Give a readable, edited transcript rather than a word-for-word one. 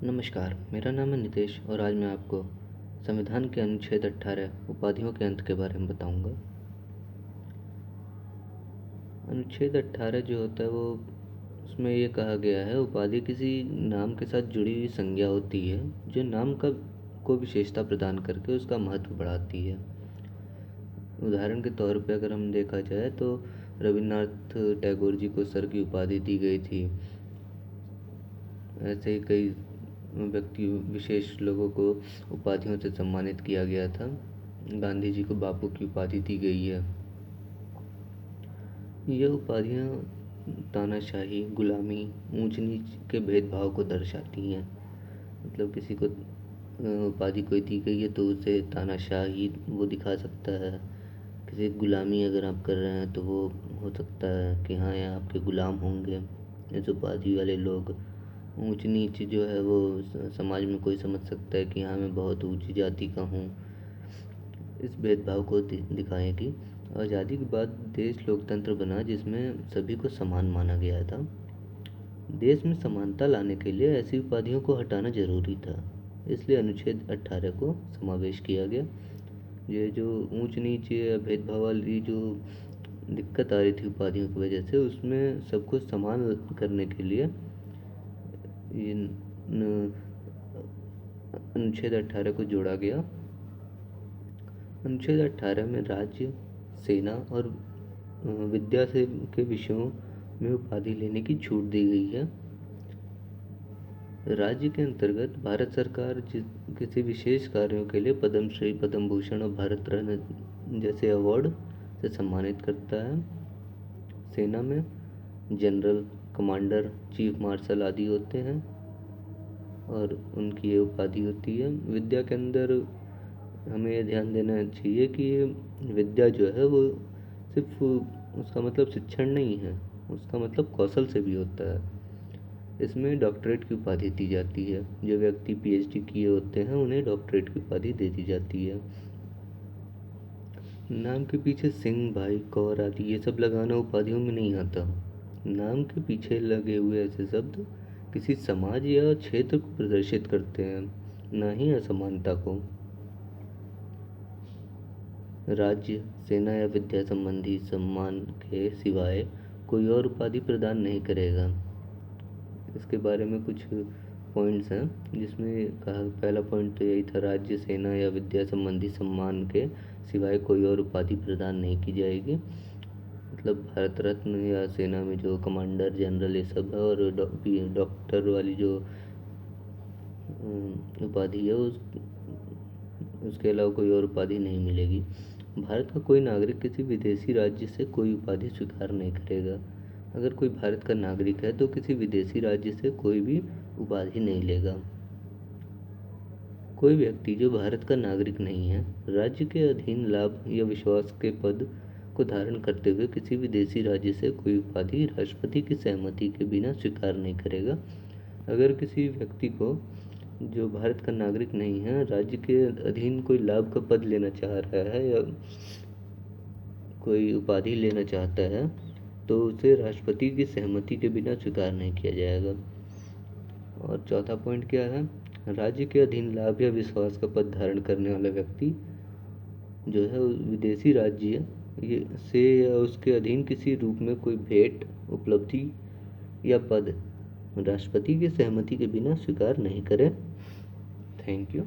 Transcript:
नमस्कार, मेरा नाम है नितेश और आज मैं आपको संविधान के अनुच्छेद 18 उपाधियों के अंत के बारे में बताऊंगा। अनुच्छेद 18 जो होता है वो उसमें ये कहा गया है, उपाधि किसी नाम के साथ जुड़ी हुई संज्ञा होती है जो नाम को विशेषता प्रदान करके उसका महत्व बढ़ाती है। उदाहरण के तौर पे अगर हम देखा जाए तो रविन्द्रनाथ टैगोर जी को सर की उपाधि दी गई थी। ऐसे ही कई व्यक्ति विशेष लोगों को उपाधियों से सम्मानित किया गया था। गांधी जी को बापू की उपाधि दी गई है। यह उपाधियाँ तानाशाही, गुलामी, ऊंच नीच के भेदभाव को दर्शाती हैं। मतलब किसी को उपाधि कोई दी गई है तो उसे तानाशाही वो दिखा सकता है। किसी गुलामी अगर आप कर रहे हैं तो वो हो सकता है कि हाँ, यहाँ आपके गुलाम होंगे इस उपाधि वाले लोग। ऊंच नीच जो है वो समाज में कोई समझ सकता है कि हाँ, मैं बहुत ऊंची जाति का हूँ। इस भेदभाव को दिखाएगी। आज़ादी के बाद देश लोकतंत्र बना जिसमें सभी को समान माना गया था। देश में समानता लाने के लिए ऐसी उपाधियों को हटाना जरूरी था, इसलिए अनुच्छेद 18 को समावेश किया गया। ये जो ऊंच नीच या भेदभाव वाली जो दिक्कत आ रही थी उपाधियों की वजह से, उसमें सबको समान करने के लिए ये अनुच्छेद 18 को जोड़ा गया। अनुच्छेद 18 में राज्य, सेना और विद्या से के विषयों में उपाधि लेने की छूट दी गई है। राज्य के अंतर्गत भारत सरकार किसी विशेष कार्यों के लिए पद्म श्री, पद्म भूषण और भारत रत्न जैसे अवार्ड से सम्मानित करता है। सेना में जनरल, कमांडर, चीफ मार्शल आदि होते हैं और उनकी ये उपाधि होती है। विद्या के अंदर हमें ये ध्यान देना चाहिए कि विद्या जो है वो सिर्फ उसका मतलब शिक्षण नहीं है, उसका मतलब कौशल से भी होता है। इसमें डॉक्टरेट की उपाधि दी जाती है। जो व्यक्ति पीएचडी किए होते हैं उन्हें डॉक्टरेट की उपाधि दे दी जाती है। नाम के पीछे सिंह, भाई, कौर आदि ये सब लगाना उपाधियों में नहीं आता। नाम के पीछे लगे हुए ऐसे शब्द किसी समाज या क्षेत्र को प्रदर्शित करते हैं, न ही असमानता को। राज्य, सेना या विद्या संबंधी सम्मान के सिवाय कोई और उपाधि प्रदान नहीं करेगा। इसके बारे में कुछ पॉइंट्स हैं जिसमें कहा, पहला पॉइंट तो यही था, राज्य, सेना या विद्या संबंधी सम्मान के सिवाय कोई और उपाधि प्रदान नहीं की जाएगी। मतलब भारत रत्न या सेना में जो कमांडर, जनरल ये सब है, और डॉक्टर वाली जो उपाधि है उसके अलावा कोई और उपाधि नहीं मिलेगी। भारत का कोई नागरिक किसी विदेशी राज्य से कोई उपाधि स्वीकार नहीं करेगा। अगर कोई भारत का नागरिक है तो किसी विदेशी राज्य से कोई भी उपाधि नहीं लेगा। कोई व्यक्ति जो भारत का नागरिक नहीं है, राज्य के अधीन लाभ या विश्वास के पद को धारण करते हुए किसी विदेशी राज्य से कोई उपाधि राष्ट्रपति की सहमति के बिना स्वीकार नहीं करेगा। अगर किसी व्यक्ति को जो भारत का नागरिक नहीं है, राज्य के अधीन कोई लाभ का पद लेना चाह रहा है या कोई उपाधि लेना चाहता है तो उसे राष्ट्रपति की सहमति के बिना स्वीकार नहीं किया जाएगा। और चौथा पॉइंट क्या है, राज्य के अधीन लाभ या विश्वास का पद धारण करने वाला व्यक्ति जो है विदेशी राज्य से या उसके अधीन किसी रूप में कोई भेंट, उपलब्धि या पद राष्ट्रपति की सहमति के बिना स्वीकार नहीं करे। Thank you.